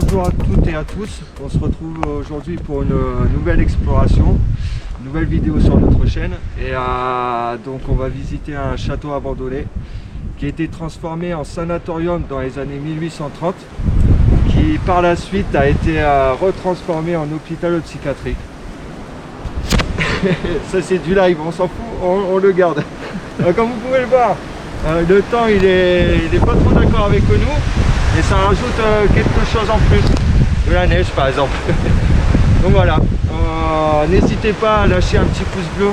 bonjour à toutes et à tous. On se retrouve aujourd'hui pour une nouvelle exploration, une nouvelle vidéo sur notre chaîne. Et donc on va visiter un château abandonné qui a été transformé en sanatorium dans les années 1830, qui par la suite a été retransformé en hôpital psychiatrique. Ça c'est du live, on s'en fout, on le garde. Comme vous pouvez le voir, le temps il est pas trop d'accord avec nous. Et ça rajoute quelque chose en plus, de la neige par exemple. Donc voilà, n'hésitez pas à lâcher un petit pouce bleu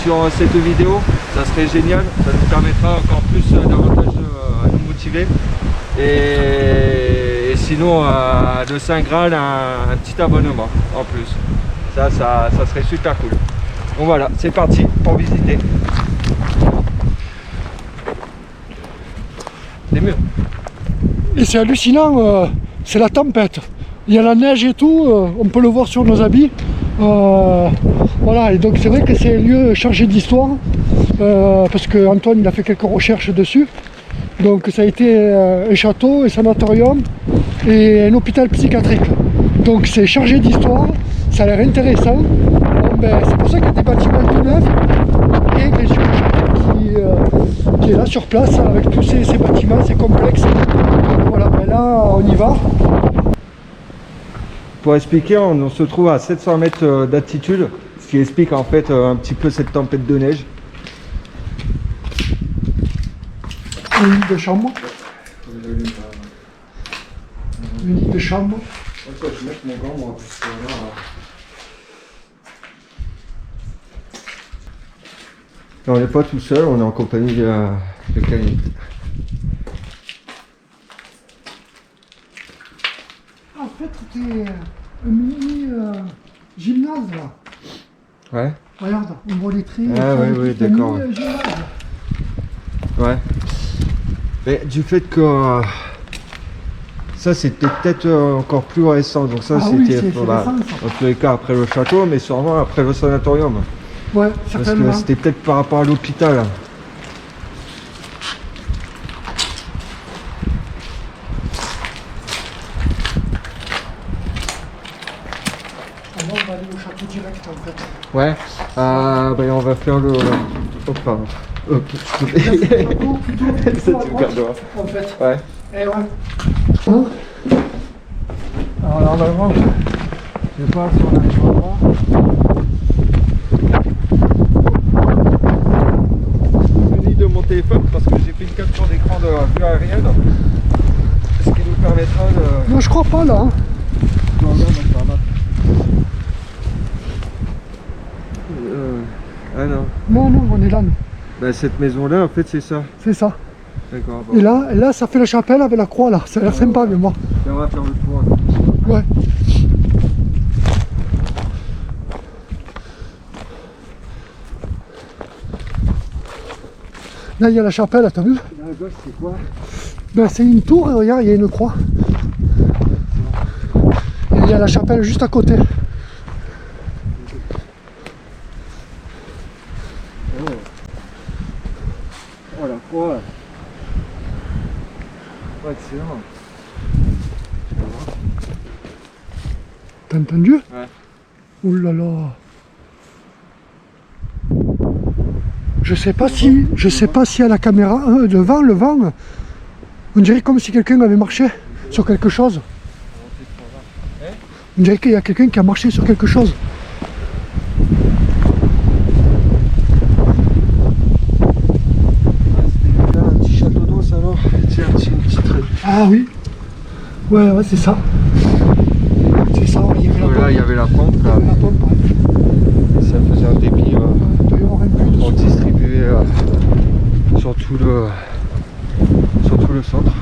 sur cette vidéo, ça serait génial, ça nous permettra encore plus davantage de nous motiver. Et sinon, de Saint Graal, un petit abonnement en plus, ça serait super cool. Donc voilà, c'est parti pour visiter. Les murs. Et c'est hallucinant, c'est la tempête. Il y a la neige et tout, on peut le voir sur nos habits. Voilà, et donc c'est vrai que c'est un lieu chargé d'histoire, parce que Antoine il a fait quelques recherches dessus. Donc ça a été un château, un sanatorium et un hôpital psychiatrique. Donc c'est chargé d'histoire, ça a l'air intéressant. Bon, ben, c'est pour ça qu'il y a des bâtiments tout neufs et bien sûr le château qui est là sur place avec tous ces bâtiments, ces complexes. Voilà, ben là on y va. Pour expliquer, on se trouve à 700 mètres d'altitude, ce qui explique en fait un petit peu cette tempête de neige. Une lit de chambre. Une lit de chambre. Je vais mettre mon gant moi, parce que là, on n'est pas tout seul, on est en compagnie de Camille. En fait, c'était un mini gymnase là. Ouais. Regarde, on voit les traits. Ah oui, d'accord. Ouais. Mais du fait que ça c'était peut-être encore plus récent, donc ça c'était en tous les cas après le château, mais sûrement après le sanatorium. Ouais, parce que c'était peut-être par rapport à l'hôpital. On va aller au château direct en fait. Ouais, ben on va faire le... Oh pardon. Ok. C'est du cadeau. En fait. Ouais. Et ouais. Hein? Alors normalement, je sais pas si on arrive à voir. Je dis de mon téléphone parce que j'ai fait une capture d'écran de vue aérienne. Ce qui nous permettra de... Non, je crois pas là. Hein. Non, sur la map. Ah non. Non, on est là nous. Bah, cette maison là en fait c'est ça. C'est ça. D'accord. Bon. Et là, ça fait la chapelle avec la croix là. Ça a l'air sympa, mais moi. Et on va faire le tour. Ouais. Là, il y a la chapelle, t'as vu? Là à gauche c'est quoi? Ben, c'est une tour et regarde, il y a une croix. Et il y a la chapelle juste à côté. Oh la croix. Oh, excellent. T'as entendu? Ouais. Ouh là là. Je sais pas si à la caméra, devant le vent, on dirait comme si quelqu'un avait marché sur quelque chose. On dirait qu'il y a quelqu'un qui a marché sur quelque chose. C'était un petit château d'eau ça alors. C'est une petite... Ah oui. Ouais, c'est ça. C'est ça, il y avait la pompe. Là il y avait la pompe là. La pompe, ouais. Et ça faisait un débit Il doit y avoir un but pour dessus. distribuer sur tout le centre.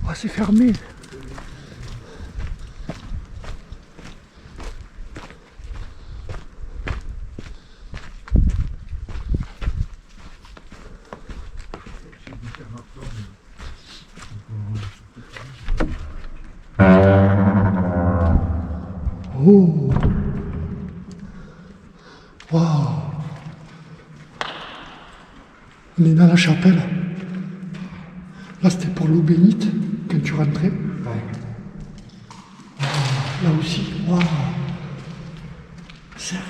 Ah, c'est fermé. Oh. Wow. On est dans la chapelle. Là, c'était pour l'eau bénite, quand tu rentrais. Là aussi, waouh. Sérieux.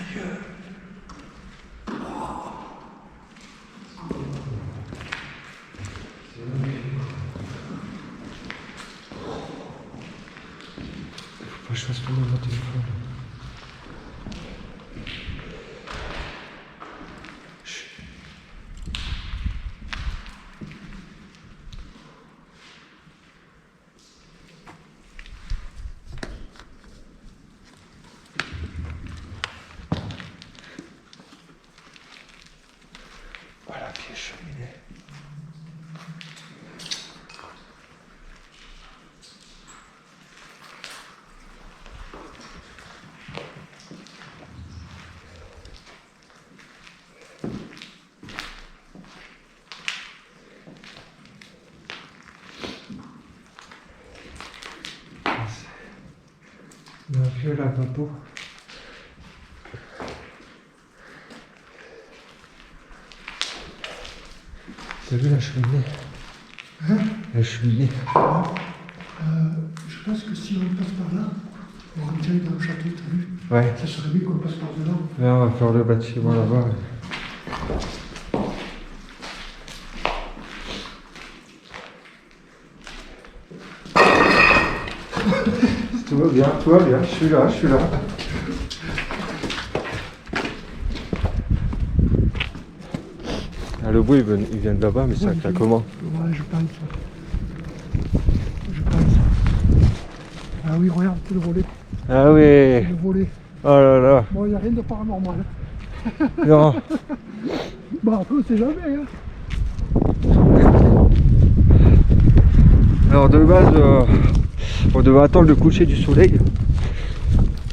Faut que je fasse tomber mon téléphone. Voilà, pied cheminée. On a fait la lavabo. T'as vu la cheminée? Hein? La cheminée. Je pense que si on passe par là, on rentre direct dans le château, t'as vu? Ouais. Ça serait mieux qu'on passe par dedans. Là, on va faire le bâtiment là-bas. Tout va bien, je suis là. Ah, le bruit il vient de là-bas, mais ça claque comment? Ouais, je pense. Ah oui, regarde, c'est le volet. Ah oui. C'est le volet. Oh là là. Bon, il n'y a rien de paranormal. Non. Bah après, on sait jamais. Hein. Alors de base, on devait attendre le coucher du soleil.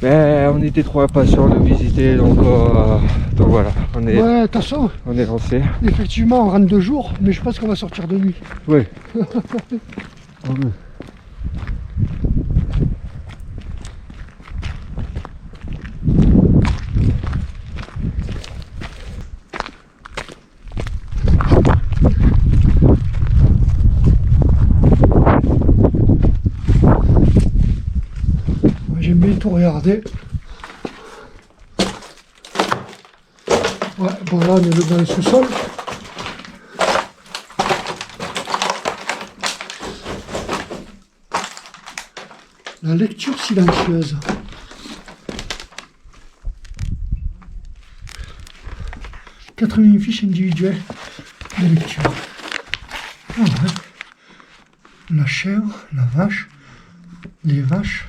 Mais on était trop impatients de visiter, donc voilà, Ouais, de toute façon, on est lancé. effectivement, on rentre 2 jours, mais je pense qu'on va sortir de nuit. Oui. Moi, j'aime bien tout regarder. Ouais, bon là, on est dans le sous-sol. La lecture silencieuse. « 80 fiches individuelles de lecture. Ah ouais. La chèvre, la vache, les vaches.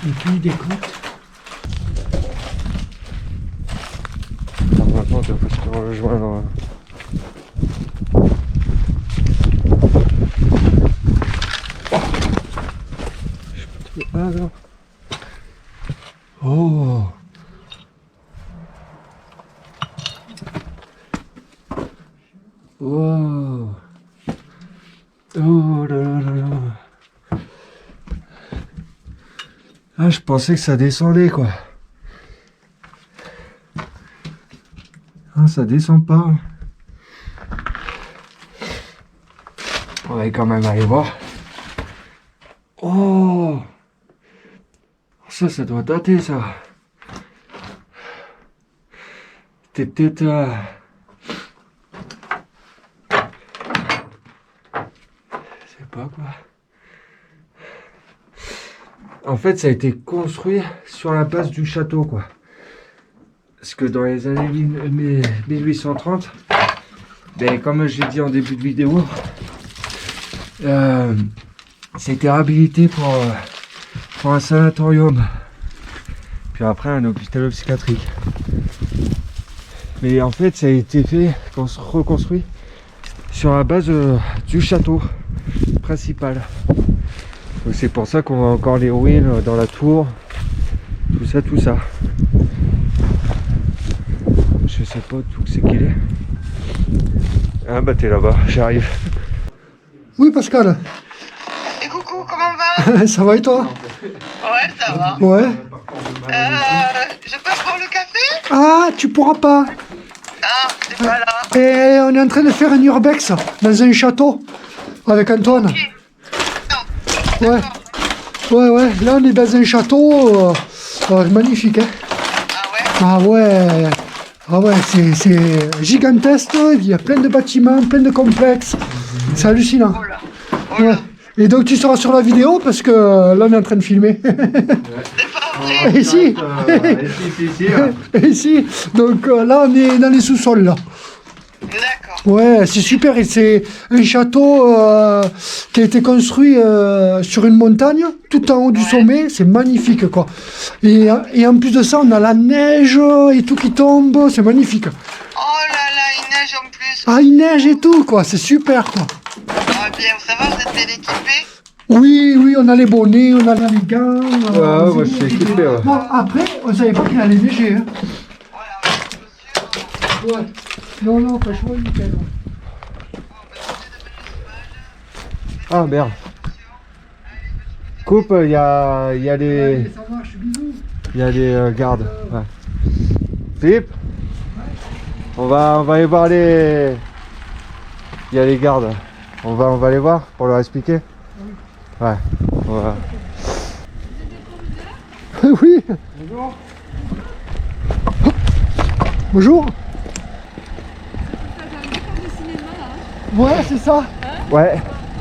Le pays des côtes. Normalement, on devrait se rejoindre. Ah non. Oh. Oh. Oh là là là là. Ah, je pensais que ça descendait quoi. Ah, ça descend pas. On va quand même aller voir. Oh. Ça doit dater ça. C'était peut-être... Je sais pas quoi. En fait, ça a été construit sur la base du château, quoi. Parce que dans les années 1830, ben, comme je l'ai dit en début de vidéo, ça a été réhabilité pour un sanatorium. Puis après, un hôpital psychiatrique. Mais en fait, ça a été fait, reconstruit sur la base du château principal. Donc c'est pour ça qu'on voit encore les ruines dans la tour. Tout ça, tout ça. Je sais pas d'où c'est qu'il est. Ah bah t'es là-bas, j'arrive. Oui, Pascal. Et coucou, comment va? Ça va et toi? Ouais, ça va. Ouais. Je peux prendre le café? Ah, tu pourras pas. Ah, c'est pas là. Et on est en train de faire un urbex dans un château avec Antoine. Non. Ouais. Ouais. Là, on est dans un château magnifique. Hein. Ah ouais? Ah ouais. Ah ouais, c'est gigantesque. Il y a plein de bâtiments, plein de complexes. C'est hallucinant. Oh là. Ouais. Et donc tu seras sur la vidéo parce que là on est en train de filmer. C'est pas vrai. Et si. Et si. Donc là on est dans les sous-sols là. D'accord. Ouais, c'est super. Et c'est un château qui a été construit sur une montagne, tout en haut du sommet. C'est magnifique quoi. Et en plus de ça, on a la neige et tout qui tombe. C'est magnifique. Oh là là, il neige en plus. Ah, il neige et tout quoi. C'est super quoi. Ah bien, ça va, vous êtes bien équipés? Oui, on a les bonnets, on a les gants. Ouais, moi je suis équipé. Ouais. Bon, après, on savait pas qu'il allait neiger. Hein. Voilà, Ouais. Non, franchement, nickel. Ah merde. Coupe, il y a des. Ça marche, bisous. Il y a des gardes. Ouais. Philippe, on va aller voir les. Il y a les gardes. On va les voir pour leur expliquer. Ouais. On va. Oui. Bonjour. Ouais, c'est ça. Ouais.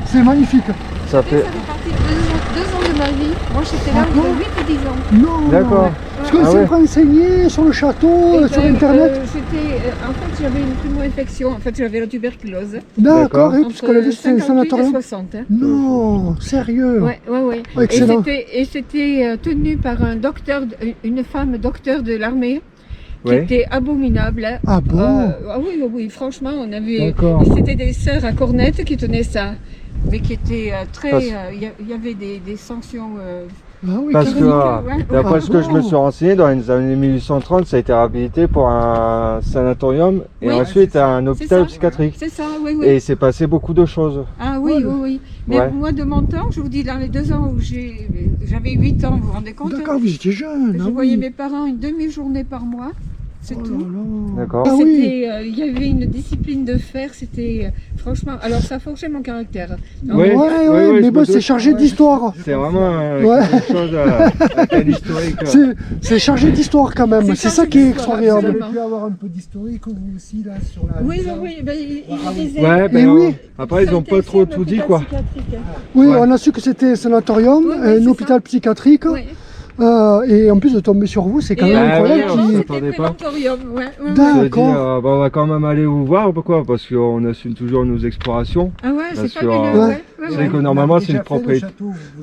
C'est magnifique. Ça fait. Ça fait partie de 2 ans de ma vie. Moi, j'étais là entre 8 et 10 ans. Non. D'accord. Parce qu'on Ah s'est ouais. renseigné sur le château, Et sur ben, internet. en fait, j'avais une primo-infection. En fait, j'avais la tuberculose. D'accord, oui, Entre parce qu'on a vu c'était un 58 et sanatorium. 60. Hein. Non, sérieux. Ouais. Oh, excellent. Et c'était tenu par un docteur, une femme docteur de l'armée. Qui Ouais. était abominable. Hein. Ah bon. Ah oui, franchement, on avait. D'accord. C'était des sœurs à cornette qui tenaient ça. Mais qui étaient très. Parce- Il y avait des sanctions. Ah oui, Parce que carrément. ouais. d'après Ah ce que je me bon. suis renseigné, dans les années 1830, ça a été réhabilité pour un sanatorium et Oui, ensuite un C'est hôpital ça. psychiatrique. C'est ça, oui. Et il s'est passé beaucoup de choses. Ah oui. Mais Ouais. moi, de mon temps, je vous dis, dans les 2 ans où j'avais 8 ans, vous vous rendez compte? D'accord, vous étiez jeune. Je ah voyais oui. mes parents une demi-journée par mois, c'est Oh tout. là là. D'accord. Et Ah oui. c'était, il y avait une discipline de fer, c'était franchement. Alors ça forgeait mon caractère. Oui. Ouais, je mais me bon, c'est doute. chargé d'histoire. C'est vraiment Ouais. quelque chose avec un historique. C'est chargé d'histoire quand même. C'est C'est ça chargé qui est d'histoire, extraordinaire. absolument. pu avoir un peu d'historique vous aussi là sur la Oui, maison. ben, il disait. Ouais, Et ben, oui. après ils ont pas trop tout dit quoi. Oui, Ouais. on a su que c'était un sanatorium, Oui, un c'est hôpital psychiatrique. Oui. Et en plus de tomber sur vous, c'est quand Et même Ah incroyable. oui, on qu'il- s'attendait c'était pas. préventorium, ouais. D'accord. Je veux dire, on va quand même aller vous voir pourquoi parce qu'on assume toujours nos explorations. Ah ouais, Bien c'est sûr, fabuleux. ouais. Ouais. C'est que normalement c'est une propriété.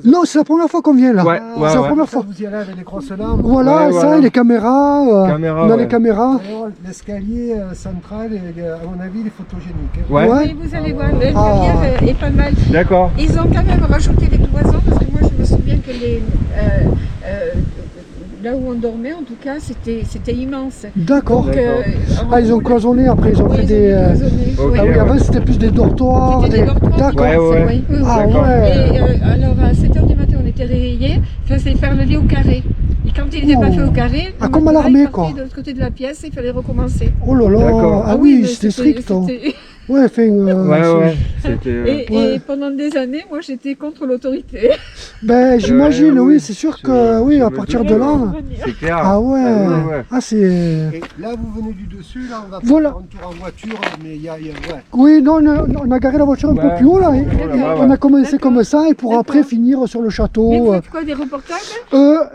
Non, c'est la première fois qu'on vient là. Ouais, c'est la ouais. première fois. Vous y allez avec les grosses lampes. Voilà, Ouais, ça, voilà. et les caméras. Caméra, on a ouais. les caméras. Alors, l'escalier central, à mon avis, il est photogénique. hein. Ouais. Ouais. Oui, vous allez voir, le Ah. derrière est pas mal. D'accord. Ils ont quand même rajouté des cloisons parce que moi je me souviens que là où on dormait en tout cas c'était immense. D'accord. Donc, Ah, ils ont cloisonné après, ils ont oui, fait ils des. ont cloisonné, Ok, oui. Ah oui, ouais. avant c'était plus des dortoirs. C'était des dortoirs. D'accord. Ouais, ouais. Oui. Ah D'accord. ouais. Et alors à 7h du matin on était réveillés, il fallait faire le lit au carré. Et quand il n'était pas Oh. fait au carré, Ah, le comme à matelas, l'armée, il partait quoi. de l'autre côté de la pièce, il fallait recommencer. Oh là là. D'accord. Ah oui, mais c'était strict. Hein. c'était- Ouais, enfin, Ouais. C'était. Et pendant des années, moi j'étais contre l'autorité. Ben, j'imagine, oui. oui, c'est sûr que, oui, je à me partir doute. de là. C'est clair. Ah ouais. Ah, c'est. Et là, vous venez du dessus, là, on va Voilà. faire un tour en voiture, mais il y a ouais. Oui, non, on a garé la voiture un peu Ouais. plus haut là. Et Là-bas, on ouais. a commencé D'accord. comme ça et pour D'accord. après finir sur le Mais vous château. faites quoi, des reportages?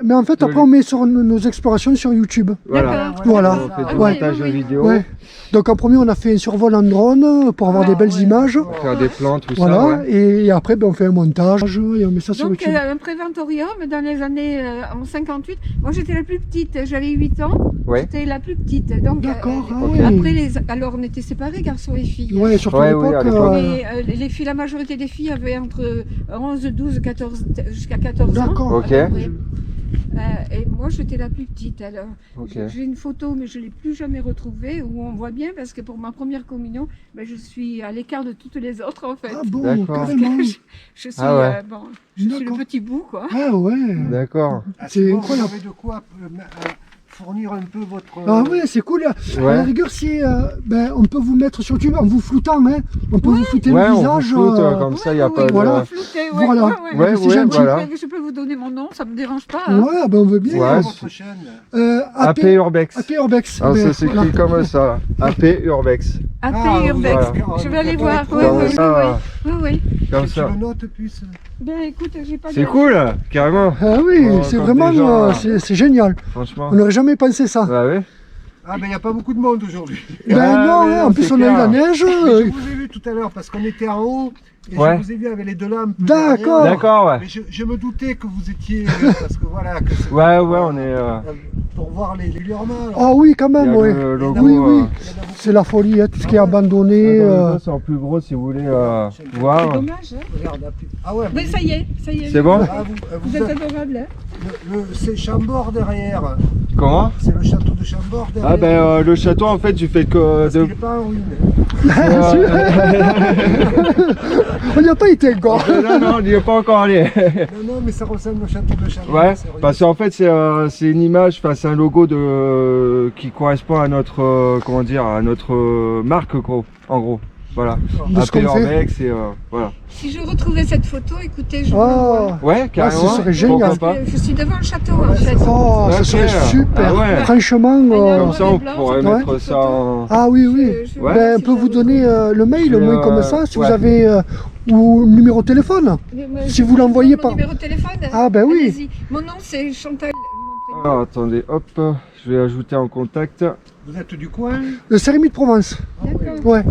Mais en fait, après, on met sur nos explorations sur YouTube. Voilà. D'accord. Voilà. On fait des Ouais. montages Oui. vidéo. Ouais. Donc en premier, on a fait un survol en drone pour avoir des belles images. Faire des plans, tout Voilà, ça. Ouais. et après ben, on fait un montage et on met ça sur Donc YouTube. un préventorium dans les années en 58. Moi j'étais la plus petite, j'avais 8 ans. Ouais. J'étais la plus petite. Donc D'accord, ah ok. oui. après alors on était séparés, garçons et filles. Ouais, surtout Ouais, à oui, à l'époque. l'époque. Les filles, la majorité des filles avaient entre 11, 12, 14, jusqu'à 14 ans. D'accord. Ok. à peu près. Et moi j'étais la plus petite alors. Ok. J'ai une photo mais je ne l'ai plus jamais retrouvée où on voit bien parce que pour ma première communion, ben, je suis à l'écart de toutes les autres en fait. Ah bon, D'accord. carrément. Je suis, Ah ouais. bon, je suis le D'accord. petit bout quoi. Ah ouais. D'accord. C'est Bon, incroyable. Vous avez de quoi fournir un peu votre... Ah ouais, c'est cool. À la Ouais. rigueur, si ben, on peut vous mettre sur YouTube en vous floutant, hein. On peut vous flouter Ouais, le on vous visage. floute, comme ça, il n'y a pas de... voilà. Flouté, Voilà. Ouais, c'est ouais, gentil. voilà. Je peux vous donner mon nom, ça me dérange pas. Hein. Ouais, ben on veut bien. Ouais, votre chaîne. AP Urbex. AP Urbex. Ah, Ben, ça s'écrit comme ça. AP Urbex. AP Ah, Urbex. voilà. Je vais aller voir. Oui, Comme oui, ça. oui, oui. Comme Tu ça. le notes plus. Ben écoute, j'ai pas C'est de... cool, carrément. Ah oui, Oh, c'est comme vraiment des gens, c'est génial. Franchement. On n'aurait jamais pensé ça. Bah oui. Ah ben il n'y a pas beaucoup de monde aujourd'hui. Ben Ouais, non, mais hein, non, en plus c'est on a eu clair. la neige. Mais je vous ai vu tout à l'heure parce qu'on était en haut et Ouais. je vous ai vu avec les deux lampes. D'accord. derrière. D'accord, ouais. Mais je me doutais que vous étiez parce que voilà que c'est Ouais, ouais, on est... pour voir les régulièrement. Ah oui, quand il y a même, oui. le logo, Oui, oui. C'est la folie, hein, tout ce qui est abandonné. C'est en plus gros si vous voulez C'est voir. dommage. Hein. Regarde, ah ouais. Mais ça y est, ça y est. C'est bon? Ah, vous Vous êtes adorable. Hein. c'est Chambord derrière. Comment? C'est le château de Chambord derrière. Ah ben le château en fait du fait que... Parce qu'il n'est pas en ruine. On n'y a pas été encore. Non, non, on n'y est pas encore allé. Non, non, mais ça ressemble au château de Chambord. Ouais, c'est ruine. parce qu'en fait c'est une image, enfin c'est un logo de qui correspond à notre comment dire, à notre marque gros, en gros. Voilà. De ce AP qu'on fait. Urbex et voilà. Si je retrouvais cette photo, écoutez, je vous l'envoie. Oh, Ouais, carrément. ce serait génial. Pourquoi pas. Je suis devant le château en fait. oh ça Ok. serait super. Ah ouais. Franchement. Comme ça on des blancs, pourrait c'est mettre des ça photos. en... Ah oui, oui. Ouais. Ben, on peut vous donner le mail, Je vais, moi, comme ça, si ouais. vous avez ou le numéro de téléphone. Si vous l'envoyez par- Mon numéro de téléphone. Ah, ben oui. Allez-y. Mon nom c'est Chantal. Mon prénom. Ah, attendez, hop, je vais ajouter en contact. Vous êtes du coin? Le Saint-Rémy de Provence. D'accord. Ouais.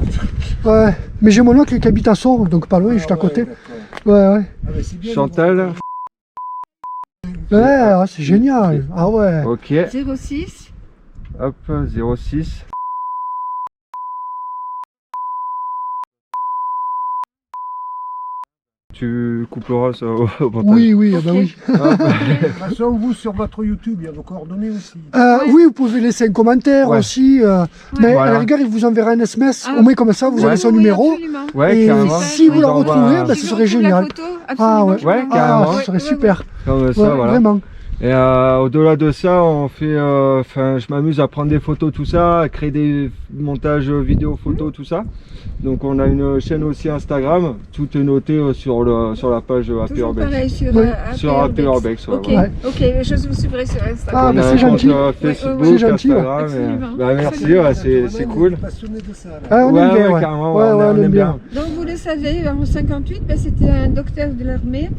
Ouais. Mais j'ai mon oncle qui habite à Sort, donc pas loin, juste à côté. Ouais, ouais. Ah, ben, c'est bien, Chantal, Ouais, ah, c'est génial. Ah ouais. ok, 06. hop, 06. Tu couperas ça au montage. Oui, oui, ah bah Ok. oui. Hop. De toute façon, vous, sur votre YouTube, il y a vos coordonnées aussi. Ouais. Oui, vous pouvez laisser un commentaire Ouais. aussi. Mais Voilà. à la rigueur, il vous enverra un SMS. Ah. Au moins, comme ça, vous Ouais. avez son Oui, numéro. absolument. Ouais, Et carrément. si vous Je la envoie retrouvez, un- bah, Si ce je serait retrouve génial. La photo, absolument, Ah ouais. je vous Ouais, l'envoie. carrément. Ah, ce serait Ouais, ouais, super. Comme ça, Ouais, voilà. vraiment. Et au-delà de ça, on fait, enfin, je m'amuse à prendre des photos, tout ça, à créer des montages vidéo, photos, tout ça. Donc on a une chaîne aussi Instagram, tout est noté sur la page AP Toujours Urbex. pareil sur, Oui. Sur AP Urbex, ouais, Ok, voilà. ok, je vous suivrai sur Ah, Instagram. On mais a c'est un compte, gentil. Facebook, Ouais, c'est gentil, ouais. Instagram. Absolument. Bah, merci, Absolument. ouais, c'est cool. Passionné de ça. Là. Ah, on aime bien, ouais. carrément, Ouais, ouais, on aime bien. Donc vous le savez, en 58, ben, c'était un docteur de l'armée.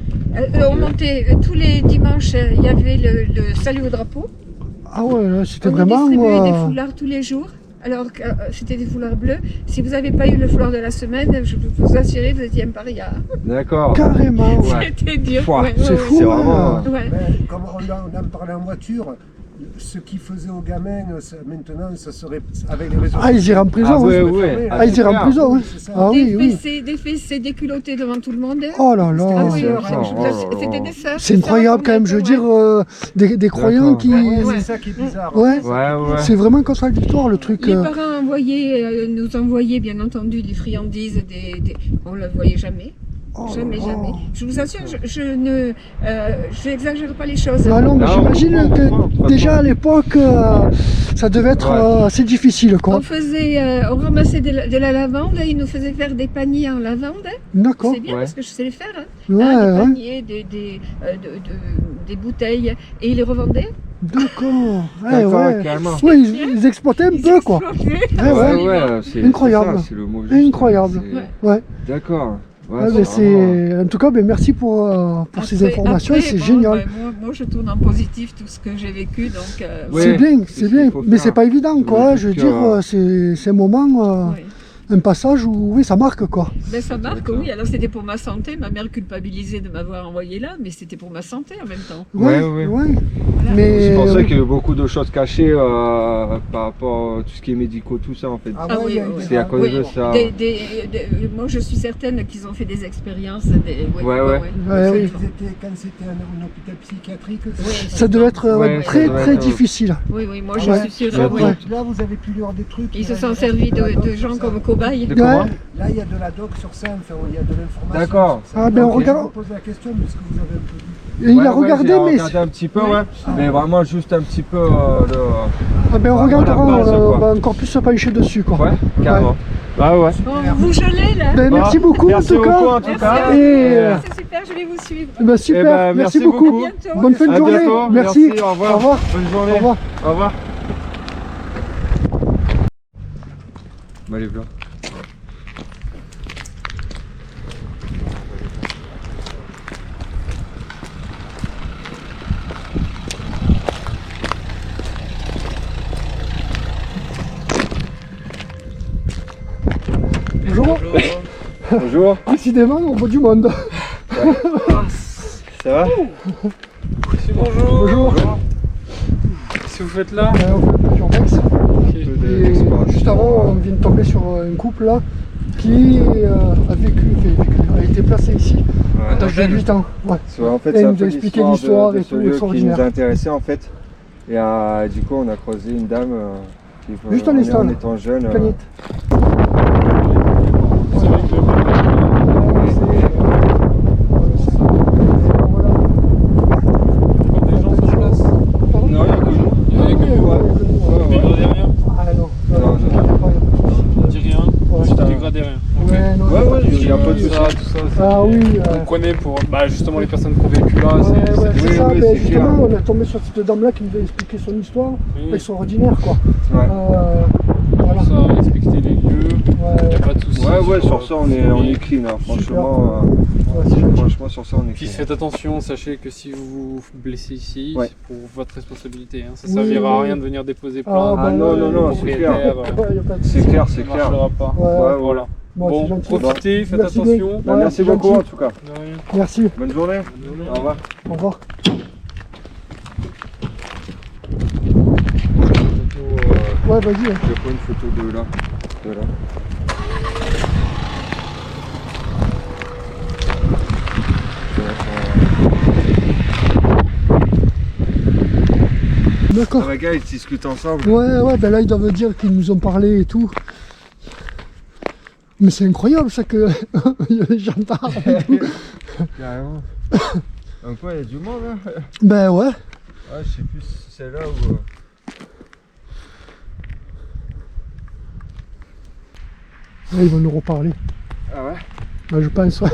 On montait tous les dimanches, il y avait le salut au drapeau. Ah ouais, là, c'était On nous vraiment. distribuait des foulards tous les jours. Alors que c'était des foulards bleus. Si vous n'avez pas eu le foulard de la semaine, je peux vous assurer, vous étiez un paria. D'accord. Carrément. Ouais. C'était dur. Pouah, ouais, c'est ouais, fou, C'est hein. vraiment... ouais. Ben, comme on en parlait en voiture, ce qu'ils faisaient aux gamins, maintenant, ça serait avec les réseaux Ah, ils iraient en prison. Ah ouais, hein. ouais. Ah, ils iraient en prison. hein. C'est ça. Ah oui, oui. Des fessées déculottées devant tout le monde. Oh là Ah là. oui, sœurs, je vous oh assure, là c'était là. des sœurs. C'est incroyable quand même, je veux dire, des croyants D'accord. qui. Ouais, Ouais. c'est ça qui est bizarre. Ouais. Ouais, ouais. C'est vraiment contradictoire le truc. Les parents nous envoyaient bien entendu des friandises, on ne le voyait jamais. Oh Jamais, là jamais. là. Je vous assure, je n'exagère pas les choses. Ah non, mais Non, j'imagine on comprend, que déjà à l'époque, ça devait être Ouais. assez difficile, quoi. On ramassait de la lavande, ils nous faisaient faire des paniers en lavande. D'accord. C'est bien Ouais. parce que je sais les faire. Hein. Ouais, Des ouais. paniers, des bouteilles. Et ils les revendaient. D'accord. Ouais, D'accord, ouais. carrément. Ouais, ils exploitaient un Ils peu, quoi. explosaient. Ouais, ouais. Ouais, c'est Incroyable. c'est ça, c'est le mot juste. Incroyable. C'est- Ouais. D'accord. Ouais, Ouais, mais c'est... En tout cas, ben, merci pour ces informations, Après, c'est bon, génial. ben, moi, je tourne en positif tout ce que j'ai vécu. Donc, Ouais. C'est bien, c'est c'est ce bien. qu'il faut Mais faire. c'est pas évident, quoi. Le Je veux truc, dire, c'est un moment... ouais. un passage où oui, ça marque quoi. Ben, ça marque, oui. Alors c'était pour ma santé. Ma mère culpabilisait de m'avoir envoyé là, mais c'était pour ma santé en même temps. Ouais. Voilà. Mais C'est pour ça qu'il y a beaucoup de choses cachées par rapport à tout ce qui est médicaux, tout ça en fait. Ah oui, oui. C'est à cause Oui, de ça. moi je suis certaine qu'ils ont fait des expériences. Ouais. oui. Quand c'était un hôpital psychiatrique, ça devait être Ouais, très ça doit très être, difficile. Oui, moi Ouais. je suis sûre. là, oui. là, vous avez pu lire des trucs. Ils se sont servis de gens comme cobayes. De comment Ouais. Là, il y a de la doc sur ça, enfin, il y a de l'information. D'accord. sur ça. Ah, ben, on Ok, regarde- Je vous pose la question, parce que vous avez un peu dit. Et il Ouais, a regardé, j'ai mais regardé un petit peu, ouais. Mais vraiment juste un petit peu. ah, ben, on regardera, la base, on quoi. va encore plus se pencher dessus quoi. Ouais, carrément. Ah ouais. Bon, vous gelez là. Ben, merci beaucoup Merci en tout beaucoup, cas. en tout Merci cas. à vous. Et C'est super, je vais vous suivre. ben, super, Eh ben, merci merci beaucoup. beaucoup. Bientôt. Bonne fin de À journée. bientôt. Merci. Au revoir. Au revoir. Bonne journée. Au revoir. Au revoir. Bah, les blancs. Bonjour. Bonjour. Décidément, on voit du monde. Ça va? Bonjour. Qu'est-ce que vous faites là? On fait un peu d'urbex. Et juste avant, on vient de tomber sur un couple là qui a été placé ici à l'âge de 8 ans. Ouais. En fait, Et c'est il un nous peu a expliqué l'histoire de et ce tout, lieu qui extraordinaire. nous a intéressés en fait. Et du coup, on a croisé une dame qui Juste en en instant, là. étant jeune. Planète. Des gens sur place. Non, il y a que nous. Il y a que vous. Vous dégradez rien. Ah non, Non, On dit rien. Vous dégradez rien. Ok. Ouais, il y a pas de Tout ça, tout ça. c'est- Ah oui. On connaît pour justement les personnes qui ont vécu là. Ouais, c'est- ouais, c'est oui, ça, oui, ben, c'est justement, clair. on est tombé sur cette dame-là qui nous a expliqué son histoire, Oui. extraordinaire quoi. Ouais. Voilà. Ça, respecter les lieux. Il n'y a pas de soucis. Ouais, sur ça, on est clean, hein. Franchement, Ouais, c'est gentil. franchement, sur ça, on est Puis clean. faites attention, sachez que si vous vous blessez ici, Ouais. c'est pour votre responsabilité. Hein. Ça Oui, servira à oui. rien de venir déposer Ah, plainte. bah, non, ouais, non, ouais, c'est clair. propriétaire, Ouais, y a pas de C'est souci. clair, ça c'est ne clair. marchera pas. Ouais, Voilà. Bon, c'est Bon, gentil. profitez, faites Merci attention. bien. Bah, Ouais, merci c'est beaucoup gentil. en tout cas. De rien. Merci, Bonne journée. Au revoir. au revoir. Ouais, vas-y. Je prends une photo de là. De là. D'accord. Les gars, ils discutent ensemble. Ouais, ben là ils doivent dire qu'ils nous ont parlé et tout. Mais c'est incroyable ça que il y a les gendarmes et tout. Carrément. Donc ouais, il y a du monde là. Ben ouais. Ah, je sais plus si c'est là ou. Là, ils vont nous reparler. Ah ouais. Ben, je pense, ouais.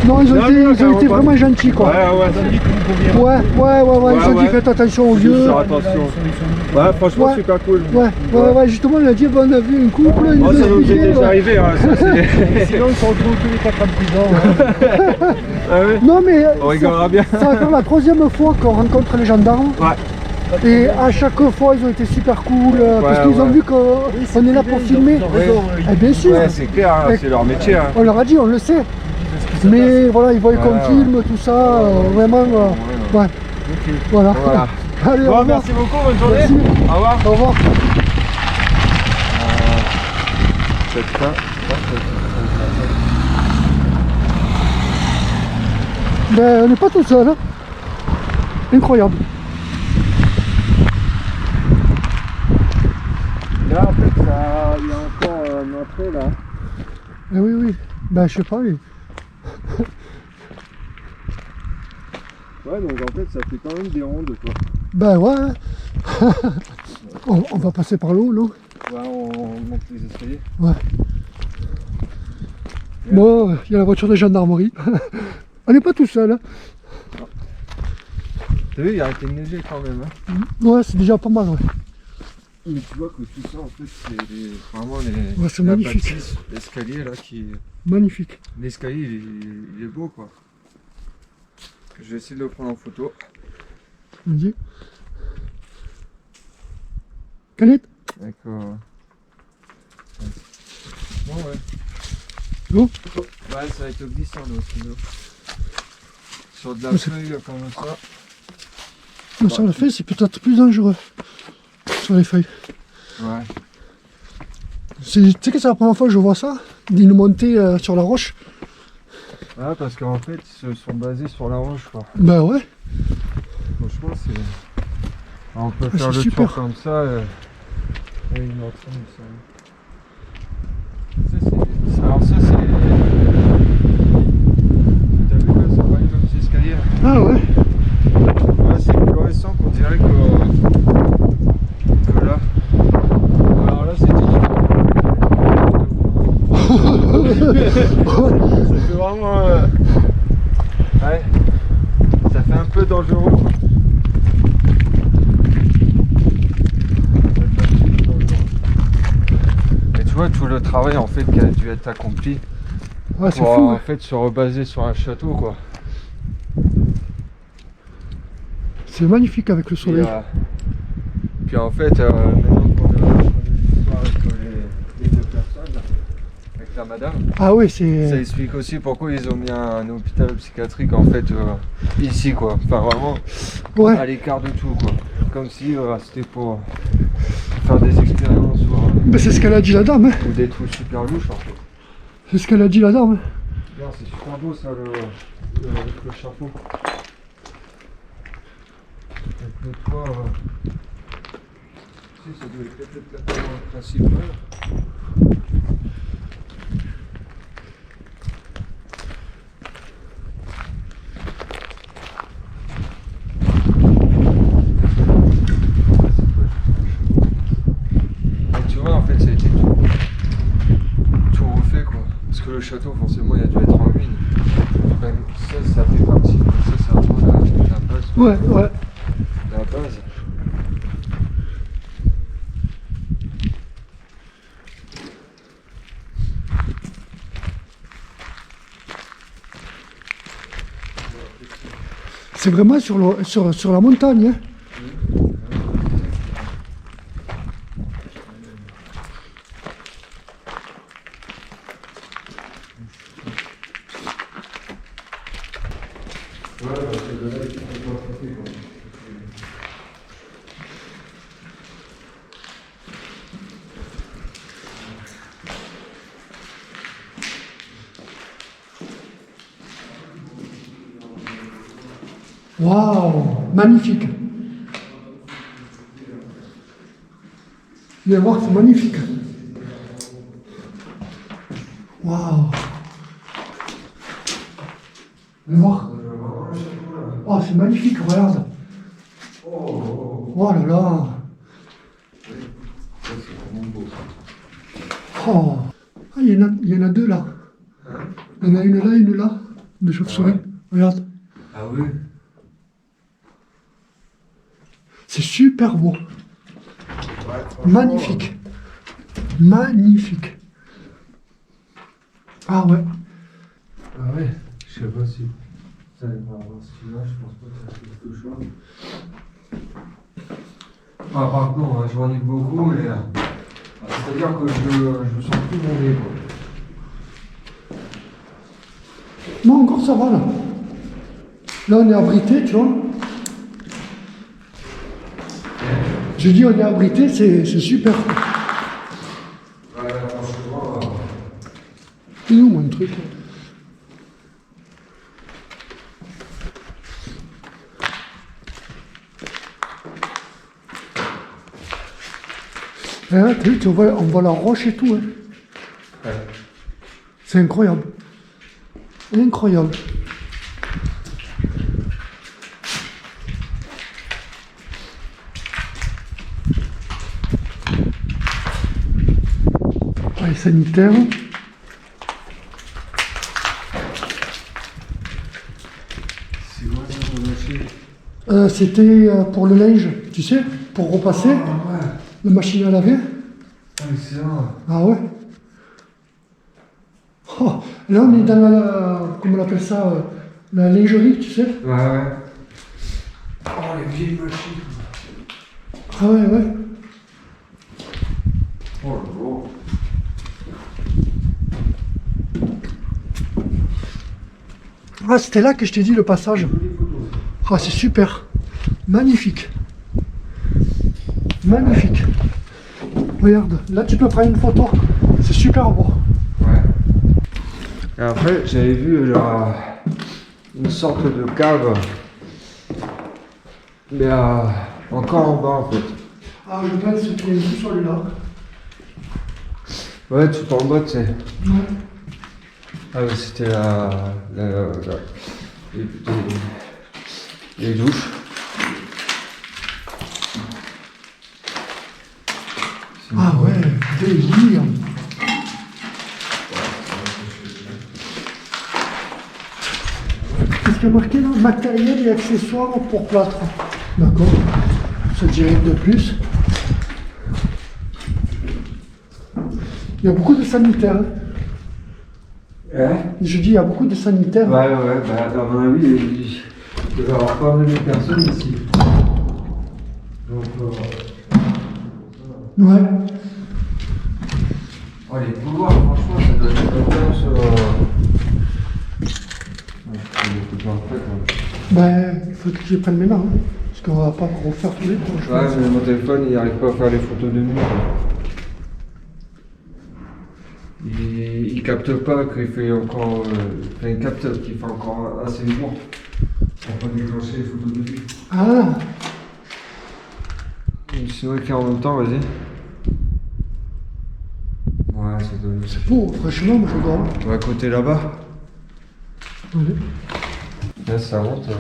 Non, ils ont été vraiment gentils quoi. Ouais. Ouais, ils ont dit Ouais. faites attention aux vieux. Faire attention. Ouais, franchement, Ouais. super cool. Ouais, justement, il a dit, on a vu un couple, ils Oh, nous ça ont nous est expliqué, déjà ouais. arrivé. Hein, ça, c'est- Sinon, ils sont retrouvés tous les 4 ans de prison. ah ouais. Non, mais On rigolera bien. ça va faire la 3e fois qu'on rencontre les gendarmes. Ouais. Et à chaque fois, ils ont été super cool, parce qu'ils ont ouais. vu qu'on est là pour filmer. Eh bien sûr, Ouais, c'est clair, hein, c'est leur métier. Hein. on leur a dit, on le sait. Mais voilà, ils voyaient qu'on Voilà, filme, tout ça, vraiment, ouais. Voilà. Voilà. Allez, au Bon, revoir. merci beaucoup, bonne journée. Merci. Au revoir. Au revoir. Cette fin. Ben, on n'est pas tout seul. Hein. Incroyable. Là, en fait, il y a encore une entrée là. Eh oui. Ben, je sais pas. Ouais, donc en fait, ça fait quand même des rondes quoi. Ben ouais. On va passer par l'eau, non? Ouais, on monte les escaliers. Ouais. Bon, il y a la voiture de gendarmerie. On n'est pas tout seul. Hein. T'as vu, il a arrêté de neiger quand même. Hein. Ouais, c'est déjà pas mal. Ouais. Mais tu vois que tout ça, en fait, c'est vraiment les. Ouais, c'est la magnifique. bâtisse, l'escalier là qui. Magnifique. L'escalier, il est beau quoi. Je vais essayer de le prendre en photo. Vas-y. Canette. D'accord. Bon, ouais. L'eau. Ouais, ça va être glissant là aussi. Là. Sur de la Mais c'est- feuille comme ça. Non, sur la feuille, c'est peut-être plus dangereux. Sur les feuilles. Ouais. Tu sais que c'est la première fois que je vois ça, d'une montée sur la roche. Ouais, parce qu'en fait, ils se sont basés sur la roche, quoi. Ben ouais. Franchement, c'est. On peut Ah, faire c'est le super. tour comme ça. Et une autre, ça, c'est. Alors, ça, c'est. T'as vu là, ça va aller comme ces escaliers. Ah ouais. Ouais, c'est plus récent qu'on dirait que là. Alors là, c'est ça fait vraiment. Ouais. Ça fait un peu dangereux. Quoi. Et tu vois tout le travail en fait qui a dû être accompli Ouais, c'est pour fou. en fait se rebaser sur un château quoi. C'est magnifique avec le Puis, soleil. puis en fait, maintenant qu'on a l'histoire avec les deux personnes, là, avec la madame, Ah ouais, ça c'est. explique aussi pourquoi ils ont mis un hôpital psychiatrique en fait ici quoi. Enfin vraiment Ouais. à l'écart de tout quoi. Comme si c'était pour faire des expériences Ben, c'est ce qu'elle a dit la dame. Hein. ou des trucs super louches en fait. C'est ce qu'elle a dit la dame. Hein. Regarde, c'est super beau ça le chapeau. Avec le toit. Si, ça doit être peut-être la tour principale. Et tu vois, en fait, ça a été tout refait quoi. Parce que le château, forcément, il a dû être en ruine. Enfin, ça fait partie. Ça, c'est vraiment la base. Ouais, ouais. La base. C'est vraiment sur la montagne. Hein. Waouh, magnifique. Viens voir, c'est magnifique. Waouh. Viens voir. Oh, c'est magnifique, regarde. Oh là là. Oh. Ah, il y en a deux là. Il y en a une là, une là. De chauve-souris. Regarde. Ah oui. C'est super beau. Magnifique. Magnifique. Ah ouais. Ah ouais, je sais pas si ça va avoir celui-là, je pense pas que ça fait quelque chose. Ah, par contre, hein, je m'ennuie beaucoup, mais c'est-à-dire que je sens plus mon nez. Quoi. Non, encore ça va là. Là on est abrité, tu vois. Je dis on est abrité, c'est super. Ouais, franchement. C'est où un truc? Hein, t'as vu, on voit la roche et tout. Hein. Ouais. C'est incroyable. Incroyable. Les sanitaires. C'est quoi ça, le machine? C'était pour le linge, tu sais, pour repasser. Ah ouais. La machine à laver. Ah, excellent. Ah ouais. Oh, là on est dans la, comment on appelle ça, La lingerie, tu sais. Ouais, ouais. Oh, les vieilles machines. Ah ouais, ouais. Oh, le beau. Ah, c'était là que je t'ai dit le passage. Ah, c'est super. Magnifique. Magnifique. Regarde, là tu peux prendre une photo. C'est super beau. Ouais. Et après, j'avais vu une sorte de cave. Mais encore en bas en fait. Ah, je pense qu'il y a tout celui-là. Ouais, tout en bas, tu sais. Ouais. Ah, mais c'était les douches. Ah ouais, délire. Qu'est-ce qu'il y a marqué là? Matériel et accessoires pour plâtre. D'accord. C'est direct de plus. Il y a beaucoup de sanitaires. Hein. Ouais. Je dis, il y a beaucoup de sanitaires. Ouais, ouais, bah, à mon avis, il doit y avoir pas mal de personnes ici. Donc, Ouais. oh, les couloirs, franchement, ça donne une ambiance. Ben, il faut que je les prenne maintenant. Hein, parce qu'on va pas refaire tous les tours. Ouais, mais mon téléphone, il n'arrive pas à faire les photos de nuit. Il capte pas qu'il fait encore. Enfin, il capte qu'il fait encore assez jour pour pas déclencher les photos de nuit. Ah, C'est vrai qu'en même temps, vas-y. Ouais, ça donne. c'est beau, franchement, moi j'adore. On va à côté là-bas. Ouais. Là, ça monte, ouais.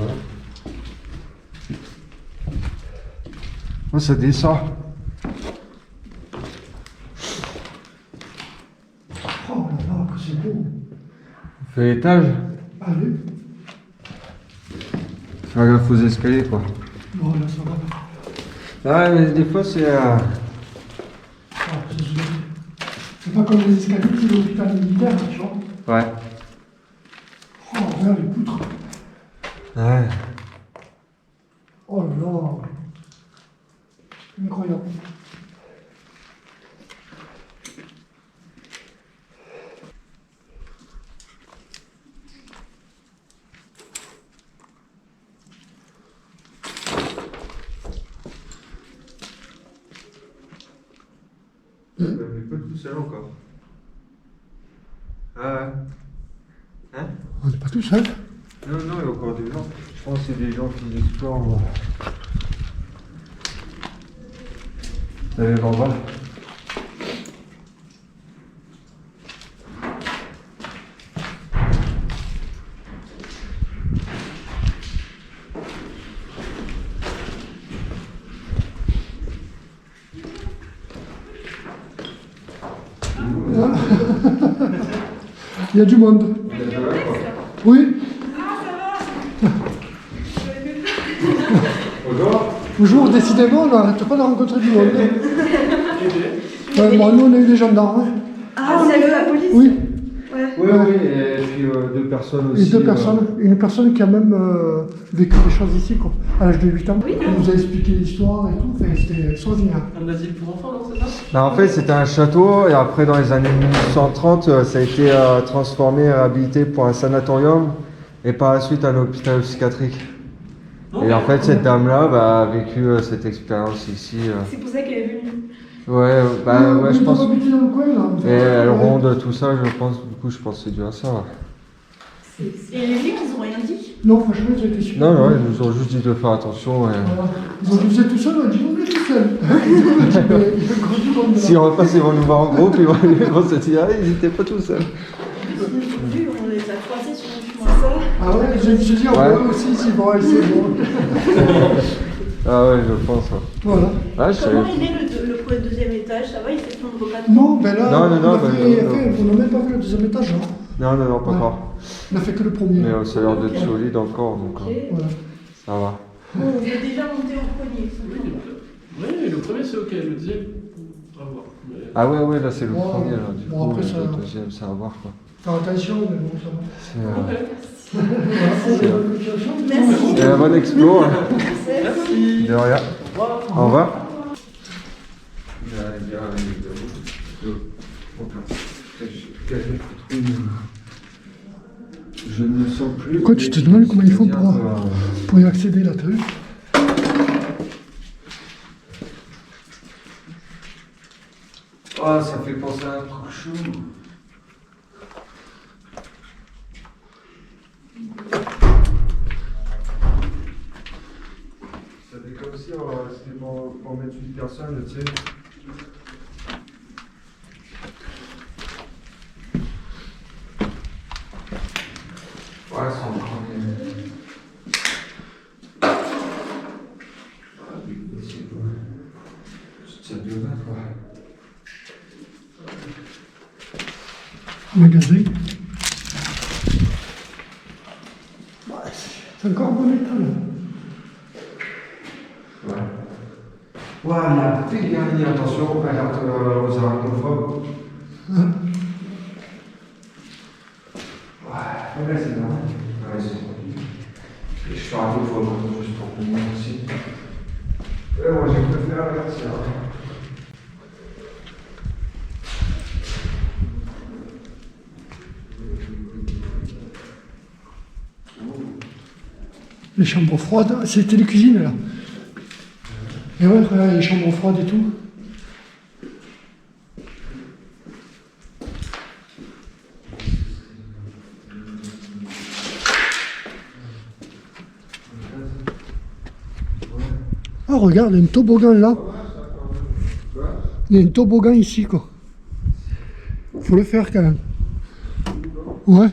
Oh, ça descend. Oh là là, que c'est beau. On fait l'étage. Allez. Faire gaffe aux escaliers, quoi. Bon, là, ça va. Ah, mais des fois, c'est. Ah, c'est pas comme les escaliers de l'hôpital militaire, tu vois. Ouais. Oh, regarde les poutres. Ouais. Oh là là. Incroyable. On n'est pas tout seul encore. Ah ouais. Hein? On n'est pas tout seul. Non, non, il y a encore des gens. Je pense que c'est des gens qui explorent. Allez, en bas. Il y a du monde. Oui. Bonjour. Bonjour, décidément, on n'arrête pas de rencontrer du monde. Bon, nous, on a eu des gendarmes. Hein. Ah, c'est la police? Oui. Oui, oui, et puis deux personnes aussi. Et deux personnes. Une personne qui a même vécu des choses ici, quoi, à l'âge de 8 ans. Oui. Elle nous a expliqué l'histoire et tout. Enfin, c'était extraordinaire. Un asile pour enfants, non, c'est ça? Non, en fait, c'était un château, et après, dans les années 1830, ça a été transformé et réhabilité pour un sanatorium, et par la suite un hôpital psychiatrique. Et en fait, cette dame-là a vécu cette expérience ici. C'est pour ça qu'elle est venue. Ouais, bah ouais, je pense. habité dans le coin, là. Et elle ronde tout ça, je pense. Du coup, je pense que c'est dû à ça. Ouais. Et les flics, ils ont rien dit? Non, franchement, ils ont été super. Non, non, ils nous ont juste dit de faire attention. Et... Voilà. Ils ont dit, vous êtes tout seul? On a dit, on est tout seul. Il y a encore du monde, là. Si on repasse, ils vont nous voir en groupe, ils vont se dire, ah, ils n'étaient pas tout seuls. On les a croisés sur le chemin. Ça. Ah ouais, j'ai dit, on Ouais. voit aussi ici. Bon, allez, c'est bon. Ah ouais, je pense. Ouais. Voilà. Ah, je savais. Comment il est le deuxième étage? Ça va, il s'effondre pas trop? Non, ben là, Non, non, non, on a ben, fait- non. on n'a même pas fait le deuxième étage. Hein. Non, non, non, pas Ouais. encore. On a fait que le premier. Mais ça a l'air d'être solide encore, donc Ok. Voilà. ça va. Bon, on est déjà monté au premier. Oui, le premier c'est ok, le deuxième, à voir. Mais... Ah ouais, ouais, là c'est le Ouais. premier, là. Du Bon, coup, après, ça- le deuxième, c'est à voir, quoi. Faire attention, mais bon, ça va. C'est, Ok. Merci. Et un bon expo. Hein. De rien. Au revoir. Je ne sens plus. Quoi, tu te demandes comment ils font pour y accéder là, t'as vu? Ah, ça fait penser à un truc chou. Ça fait comme si c'était pour mettre 8 personnes, tu sais. Ouais, c'est encore c'est bien, quoi. Magasin. C'est encore bon état là. Ouais. Ouais, mais fais gagner attention, alerte aux arachnophobes. Ouais, c'est bon. Ouais, c'est bon. Et je fais un peu photo juste pour vous aussi. Ouais, moi j'ai préféré avertir. Les chambres froides, c'était les cuisines là. Et ouais, regarde, les chambres froides et tout. Ah regarde, il y a un toboggan là. Il y a un toboggan ici quoi. Faut le faire quand même. Ouais.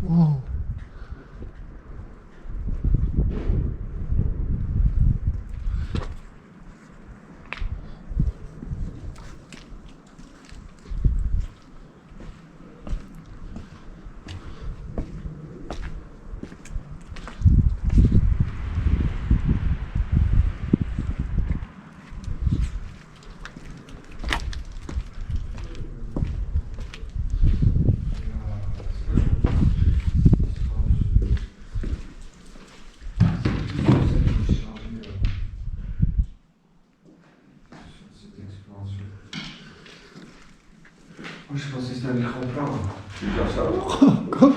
Wow. Moi je pensais que c'était un écran plat. Je vais faire ça. Quoi?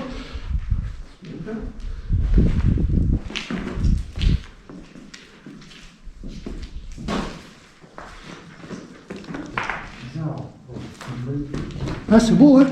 Ah c'est beau, hein?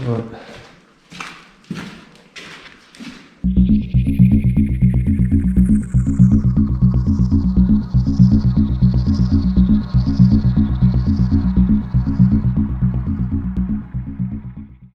Ouais.